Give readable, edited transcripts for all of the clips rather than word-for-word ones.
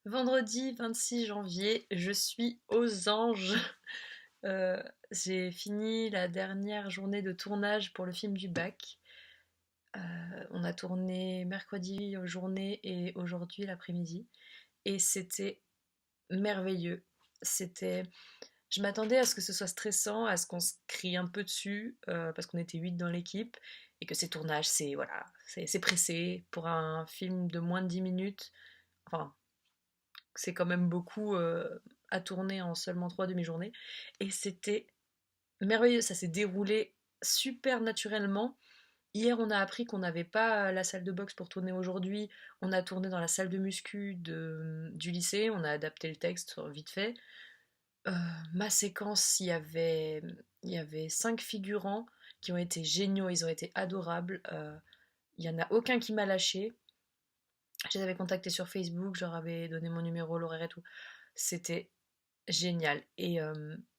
Vendredi 26 janvier, je suis aux anges. J'ai fini la dernière journée de tournage pour le film du bac. On a tourné mercredi journée et aujourd'hui l'après-midi. Et c'était merveilleux. C'était... Je m'attendais à ce que ce soit stressant, à ce qu'on se crie un peu dessus, parce qu'on était 8 dans l'équipe, et que ces tournages, c'est voilà, c'est pressé pour un film de moins de 10 minutes. Enfin, c'est quand même beaucoup à tourner en seulement 3 demi-journées. Et c'était merveilleux, ça s'est déroulé super naturellement. Hier, on a appris qu'on n'avait pas la salle de boxe pour tourner aujourd'hui. On a tourné dans la salle de muscu du lycée, on a adapté le texte vite fait. Euh, Ma séquence, il y avait 5 figurants qui ont été géniaux, ils ont été adorables. Il n'y en a aucun qui m'a lâché. Je les avais contactés sur Facebook, je leur avais donné mon numéro, l'horaire et tout. C'était génial. Et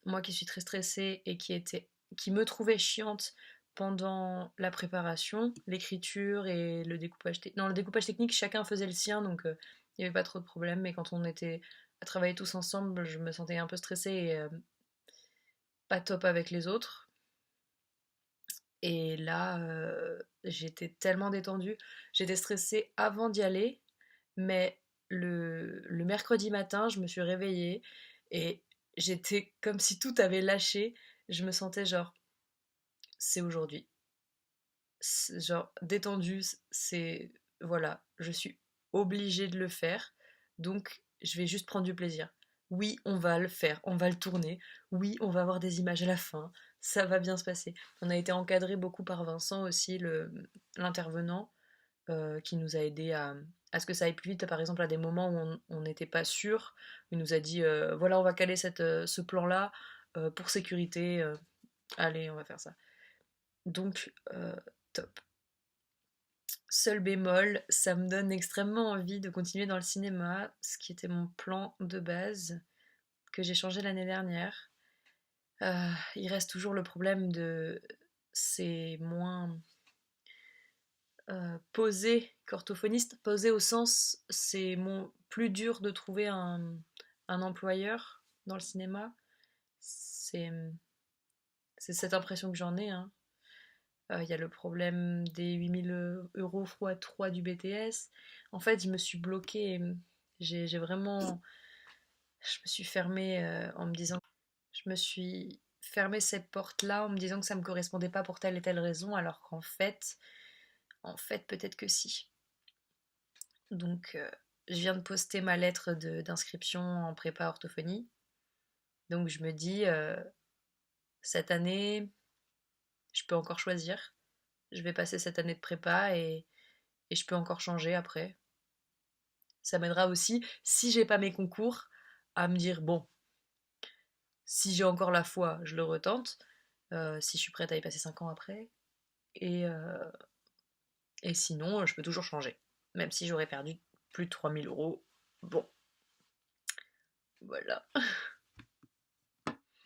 moi qui suis très stressée et qui me trouvais chiante pendant la préparation, l'écriture et le découpage technique. Non, le découpage technique, chacun faisait le sien, donc il n'y avait pas trop de problème. Mais quand on était à travailler tous ensemble, je me sentais un peu stressée et pas top avec les autres. Et là, j'étais tellement détendue. J'étais stressée avant d'y aller, mais le mercredi matin, je me suis réveillée et j'étais comme si tout avait lâché. Je me sentais genre, c'est aujourd'hui. Genre, détendue, c'est. Voilà, je suis obligée de le faire. Donc, je vais juste prendre du plaisir. Oui, on va le faire, on va le tourner. Oui, on va avoir des images à la fin. Ça va bien se passer. On a été encadré beaucoup par Vincent aussi, l'intervenant qui nous a aidé à ce que ça aille plus vite. Par exemple, à des moments où on n'était pas sûr, il nous a dit voilà, on va caler ce plan-là pour sécurité. Allez, on va faire ça. Donc, top. Seul bémol, ça me donne extrêmement envie de continuer dans le cinéma, ce qui était mon plan de base, que j'ai changé l'année dernière. Il reste toujours le problème de. C'est moins posé qu'orthophoniste. Posé au sens, c'est plus dur de trouver un employeur dans le cinéma. C'est c'est cette impression que j'en ai, hein. Il y a le problème des 8 000 € fois 3 du BTS. En fait, je me suis bloquée. J'ai vraiment. Je me suis fermée en me disant. Je me suis fermée cette porte-là en me disant que ça ne me correspondait pas pour telle et telle raison, alors qu'en fait, peut-être que si. Donc, je viens de poster ma lettre d'inscription en prépa orthophonie. Donc, je me dis, cette année, je peux encore choisir. Je vais passer cette année de prépa et je peux encore changer après. Ça m'aidera aussi, si j'ai pas mes concours, à me dire, bon, si j'ai encore la foi, je le retente. Si je suis prête à y passer 5 ans après. Et, euh, et sinon, je peux toujours changer. Même si j'aurais perdu plus de 3 000 euros. Bon, voilà.